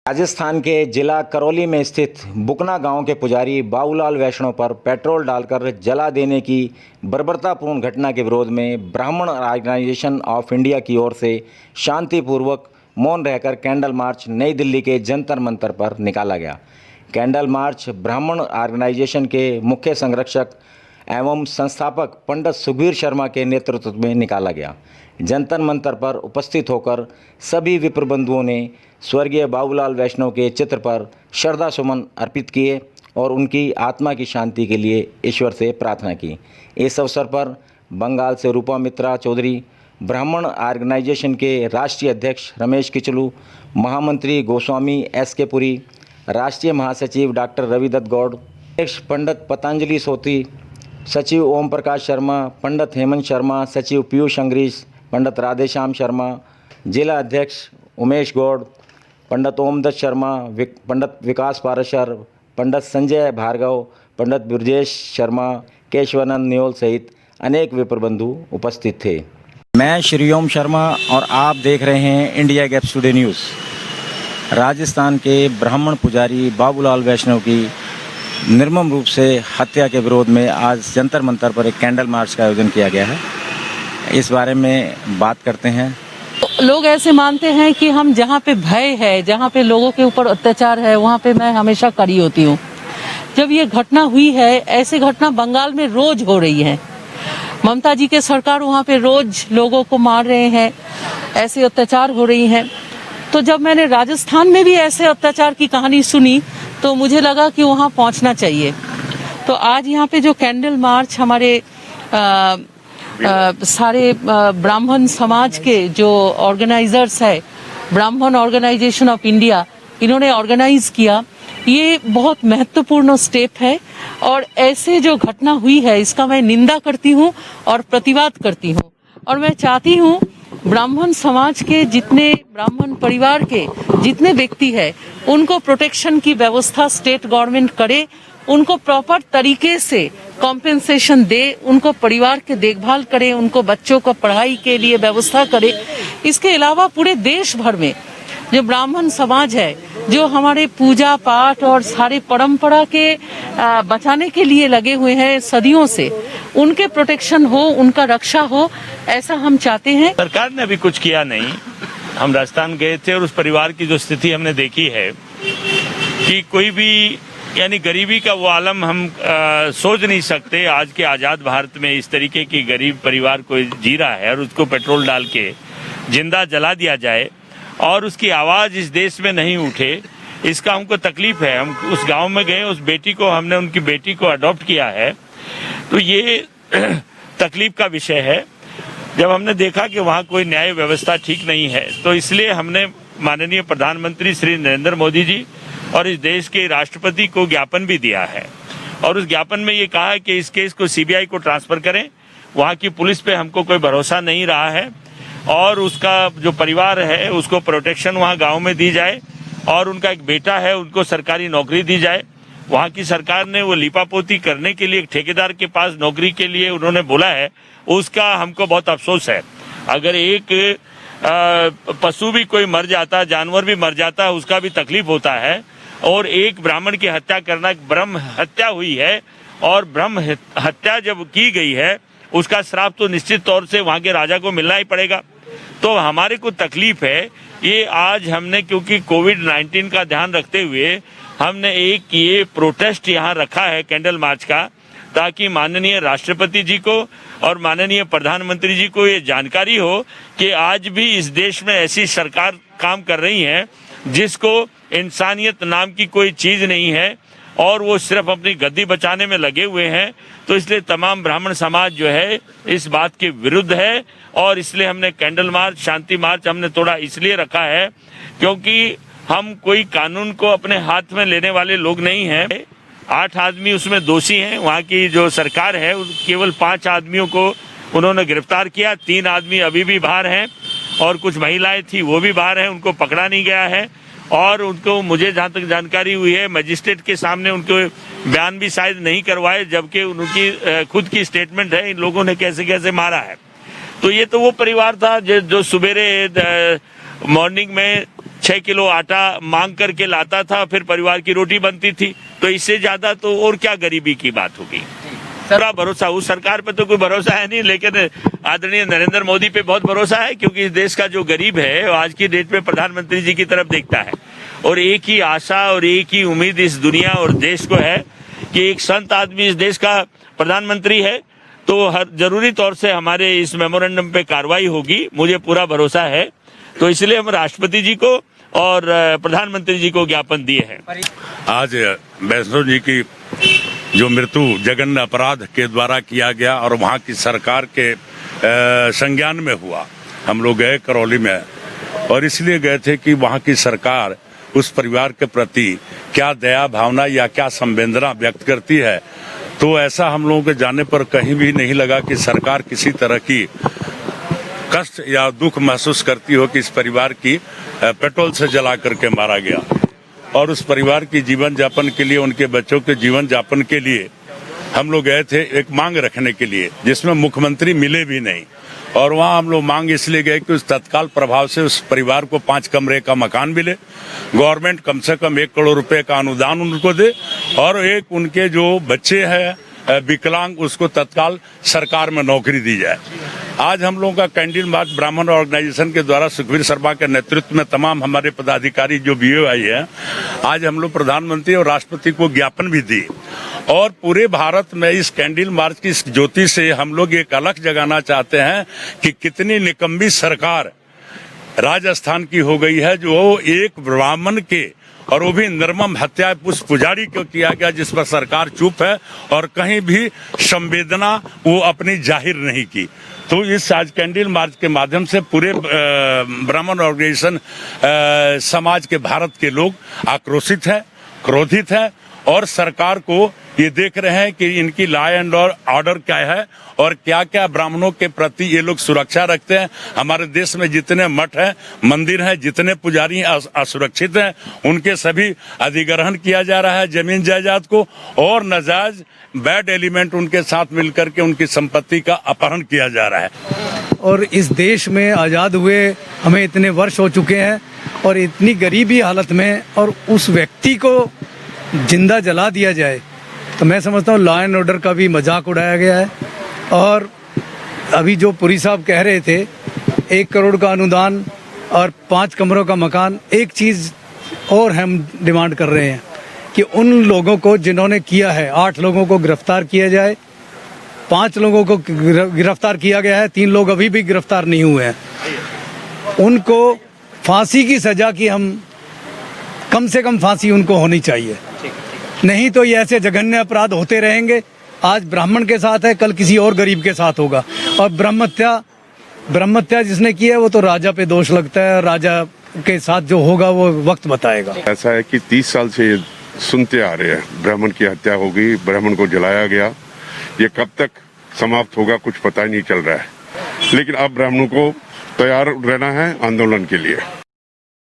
राजस्थान के जिला करौली में स्थित बुकना गांव के पुजारी बाबूलाल वैष्णव पर पेट्रोल डालकर जला देने की बर्बरतापूर्ण घटना के विरोध में ब्राह्मण ऑर्गेनाइजेशन ऑफ इंडिया की ओर से शांतिपूर्वक मौन रहकर कैंडल मार्च नई दिल्ली के जंतर मंतर पर निकाला गया। कैंडल मार्च ब्राह्मण ऑर्गेनाइजेशन के मुख्य संरक्षक एवं संस्थापक पंडित सुखबीर शर्मा के नेतृत्व में निकाला गया। जंतर मंतर पर उपस्थित होकर सभी विप्र बंधुओं ने स्वर्गीय बाबूलाल वैष्णव के चित्र पर श्रद्धा सुमन अर्पित किए और उनकी आत्मा की शांति के लिए ईश्वर से प्रार्थना की। इस अवसर पर बंगाल से रूपा मित्रा चौधरी, ब्राह्मण ऑर्गेनाइजेशन के राष्ट्रीय अध्यक्ष रमेश किचलू, महामंत्री गोस्वामी एस.के. पुरी, राष्ट्रीय महासचिव डॉक्टर रविदत्त गौड़, अध्यक्ष पंडित पतंजलि सोती, सचिव ओम प्रकाश शर्मा, पंडित हेमंत शर्मा, सचिव पीयूष अंग्रीश, पंडित राधेश्याम शर्मा, जिला अध्यक्ष उमेश गौड़, पंडित ओमदत्त शर्मा, पंडित विकास पाराशर, पंडित संजय भार्गव, पंडित ब्रजेश शर्मा, केशवानंद न्योल सहित अनेक विप्र बंधु उपस्थित थे। मैं श्री ओम शर्मा और आप देख रहे हैं India gap today news. Rajasthan के ब्राह्मण पुजारी बाबूलाल वैष्णव की निर्मम रूप से हत्या के विरोध में आज जंतर मंतर पर एक कैंडल मार्च का आयोजन किया गया है। इस बारे में बात करते हैं। लोग ऐसे मानते हैं कि हम जहाँ पे भय है, जहाँ पे लोगों के ऊपर अत्याचार है, वहाँ पे मैं हमेशा खड़ी होती हूँ। जब ये घटना हुई है, ऐसी घटना बंगाल में रोज हो रही है। ममता जी के सरकार वहाँ पे रोज लोगों को मार रहे हैं, ऐसे अत्याचार हो रही हैं। तो जब मैंने राजस्थान में भी ऐसे अत्याचार की कहानी सुनी तो मुझे लगा कि वहाँ पहुँचना चाहिए। तो आज यहाँ पे जो कैंडल मार्च हमारे सारे ब्राह्मण समाज के जो ऑर्गेनाइजर्स है, ब्राह्मण ऑर्गेनाइजेशन ऑफ इंडिया, इन्होंने ऑर्गेनाइज किया, ये बहुत महत्वपूर्ण स्टेप है। और ऐसे जो घटना हुई है इसका मैं निंदा करती हूँ और प्रतिवाद करती हूँ। और मैं चाहती हूँ ब्राह्मण समाज के जितने ब्राह्मण परिवार के जितने व्यक्ति है उनको प्रोटेक्शन की व्यवस्था स्टेट गवर्नमेंट करे, उनको प्रॉपर तरीके से कॉम्पेंसेशन दे, उनको परिवार के देखभाल करे, उनको बच्चों को पढ़ाई के लिए व्यवस्था करे। इसके अलावा पूरे देश भर में जो ब्राह्मण समाज है, जो हमारे पूजा पाठ और सारे परंपरा के बचाने के लिए लगे हुए हैं सदियों से, उनके प्रोटेक्शन हो, उनका रक्षा हो, ऐसा हम चाहते हैं। सरकार ने अभी कुछ किया नहीं। हम राजस्थान गए थे और उस परिवार की जो स्थिति हमने देखी है कि कोई भी यानी गरीबी का वो आलम हम सोच नहीं सकते। आज के आज़ाद भारत में इस तरीके की गरीब परिवार कोई जी रहा है और उसको पेट्रोल डाल के जिंदा जला दिया जाए और उसकी आवाज़ इस देश में नहीं उठे, इसका हमको तकलीफ है। हम उस गांव में गए, उस बेटी को हमने उनकी बेटी को अडॉप्ट किया है, तो ये तकलीफ का विषय है। जब हमने देखा कि वहाँ कोई न्याय व्यवस्था ठीक नहीं है तो इसलिए हमने माननीय प्रधानमंत्री श्री नरेंद्र मोदी जी और इस देश के राष्ट्रपति को ज्ञापन भी दिया है और उस ज्ञापन में ये कहा है कि इस केस को सीबीआई को ट्रांसफर करें। वहाँ की पुलिस पे हमको कोई भरोसा नहीं रहा है और उसका जो परिवार है उसको प्रोटेक्शन वहाँ गांव में दी जाए और उनका एक बेटा है उनको सरकारी नौकरी दी जाए। वहाँ की सरकार ने वो लिपापोती करने के लिए एक ठेकेदार के पास नौकरी के लिए उन्होंने बोला है, उसका हमको बहुत अफसोस है। अगर एक पशु भी कोई मर जाता, जानवर भी मर जाता, उसका भी तकलीफ होता है। और एक ब्राह्मण की हत्या करना एक ब्रह्म हत्या हुई है और ब्रह्म हत्या जब की गई है उसका श्राप तो निश्चित तौर से वहाँ के राजा को मिलना ही पड़ेगा। तो हमारे को तकलीफ है ये आज हमने, क्योंकि कोविड-19 का ध्यान रखते हुए हमने एक ये प्रोटेस्ट यहाँ रखा है कैंडल मार्च का, ताकि माननीय राष्ट्रपति जी को और माननीय प्रधानमंत्री जी को ये जानकारी हो कि आज भी इस देश में ऐसी सरकार काम कर रही है जिसको इंसानियत नाम की कोई चीज नहीं है और वो सिर्फ अपनी गद्दी बचाने में लगे हुए हैं। तो इसलिए तमाम ब्राह्मण समाज जो है इस बात के विरुद्ध है और इसलिए हमने कैंडल मार्च, शांति मार्च हमने थोड़ा इसलिए रखा है क्योंकि हम कोई कानून को अपने हाथ में लेने वाले लोग नहीं हैं। 8 आदमी उसमें दोषी हैं। वहाँ की जो सरकार है केवल 5 आदमियों को उन्होंने गिरफ्तार किया, 3 आदमी अभी भी बाहर हैं और कुछ महिलाएं थी वो भी बाहर हैं, उनको पकड़ा नहीं गया है। और उनको मुझे जहाँ तक जानकारी हुई है मजिस्ट्रेट के सामने उनके बयान भी शायद नहीं करवाए, जबकि उनकी खुद की स्टेटमेंट है इन लोगों ने कैसे कैसे मारा है। तो ये तो वो परिवार था जो सवेरे मॉर्निंग में 6 किलो आटा मांग करके लाता था, फिर परिवार की रोटी बनती थी। तो इससे ज्यादा तो और क्या गरीबी की बात होगी। पूरा भरोसा, उस सरकार पे तो कोई भरोसा है नहीं, लेकिन आदरणीय नरेंद्र मोदी पे बहुत भरोसा है, क्योंकि इस देश का जो गरीब है वो आज की डेट में प्रधानमंत्री जी की तरफ देखता है। और एक ही आशा और एक ही उम्मीद इस दुनिया और देश को है कि एक संत आदमी इस देश का प्रधानमंत्री है, तो हर जरूरी तौर से हमारे इस मेमोरेंडम पे कार्रवाई होगी, मुझे पूरा भरोसा है। तो इसलिए हम राष्ट्रपति जी को और प्रधानमंत्री जी को ज्ञापन दिए हैं। आज वैष्णो जी की जो मृत्यु जघन्य अपराध के द्वारा किया गया और वहाँ की सरकार के संज्ञान में हुआ, हम लोग गए करौली में, और इसलिए गए थे कि वहाँ की सरकार उस परिवार के प्रति क्या दया भावना या क्या संवेदना व्यक्त करती है। तो ऐसा हम लोगों के जाने पर कहीं भी नहीं लगा कि सरकार किसी तरह की कष्ट या दुख महसूस करती हो कि इस परिवार की पेट्रोल से जला करके मारा गया। और उस परिवार की जीवन यापन के लिए, उनके बच्चों के जीवन यापन के लिए हम लोग गए थे एक मांग रखने के लिए, जिसमें मुख्यमंत्री मिले भी नहीं। और वहाँ हम लोग मांग इसलिए गए कि उस तत्काल प्रभाव से उस परिवार को 5 कमरे का मकान मिले, गवर्नमेंट कम से कम 1 करोड़ रुपए का अनुदान उनको दे, और एक उनके जो बच्चे हैं विकलांग, उसको तत्काल सरकार में नौकरी दी जाए। आज हम लोगों का कैंडल मार्च ब्राह्मण ऑर्गेनाइजेशन के द्वारा सुखबीर शर्मा के नेतृत्व में तमाम हमारे पदाधिकारी जो बीओआई है, आज हम लोग प्रधानमंत्री और राष्ट्रपति को ज्ञापन भी दी। और पूरे भारत में इस कैंडल मार्च की इस ज्योति से हम लोग एक अलग जगाना चाहते हैं कि कितनी निकम्मी सरकार राजस्थान की हो गई है, जो एक ब्राह्मण के और वो भी निर्मम हत्या उस पुजारी को किया गया, जिस पर सरकार चुप है और कहीं भी संवेदना वो अपनी जाहिर नहीं की। तो इस आज कैंडल मार्च के माध्यम से पूरे ब्राह्मण ऑर्गेनाइजेशन समाज के भारत के लोग आक्रोशित हैं, क्रोधित हैं, और सरकार को ये देख रहे हैं कि इनकी लॉ एंड ऑर्डर क्या है और क्या क्या ब्राह्मणों के प्रति ये लोग सुरक्षा रखते हैं। हमारे देश में जितने मठ हैं, मंदिर हैं, जितने पुजारी असुरक्षित हैं, उनके सभी अधिग्रहण किया जा रहा है जमीन जायदाद को, और नाजायज बैड एलिमेंट उनके साथ मिलकर के उनकी संपत्ति का अपहरण किया जा रहा है। और इस देश में आज़ाद हुए हमें इतने वर्ष हो चुके हैं, और इतनी गरीबी हालत में और उस व्यक्ति को जिंदा जला दिया जाए, तो मैं समझता हूँ लॉ एंड ऑर्डर का भी मजाक उड़ाया गया है। और अभी जो पुरी साहब कह रहे थे 1 करोड़ का अनुदान और 5 कमरों का मकान, एक चीज़ और हम डिमांड कर रहे हैं कि उन लोगों को जिन्होंने किया है, 8 लोगों को गिरफ्तार किया जाए। 5 लोगों को गिरफ्तार किया गया है, 3 लोग अभी भी गिरफ्तार नहीं हुए हैं। उनको फांसी की सजा की हम कम से कम फांसी उनको होनी चाहिए, नहीं तो ये ऐसे जघन्य अपराध होते रहेंगे। आज ब्राह्मण के साथ है, कल किसी और गरीब के साथ होगा। और ब्रह्मत्या जिसने की है वो तो राजा पे दोष लगता है, राजा के साथ जो होगा वो वक्त बताएगा। ऐसा है कि 30 साल से ये सुनते आ रहे हैं, ब्राह्मण की हत्या हो गई, ब्राह्मण को जलाया गया। ये कब तक समाप्त होगा कुछ पता ही नहीं चल रहा है, लेकिन अब ब्राह्मणों को तैयार रहना है आंदोलन के लिए।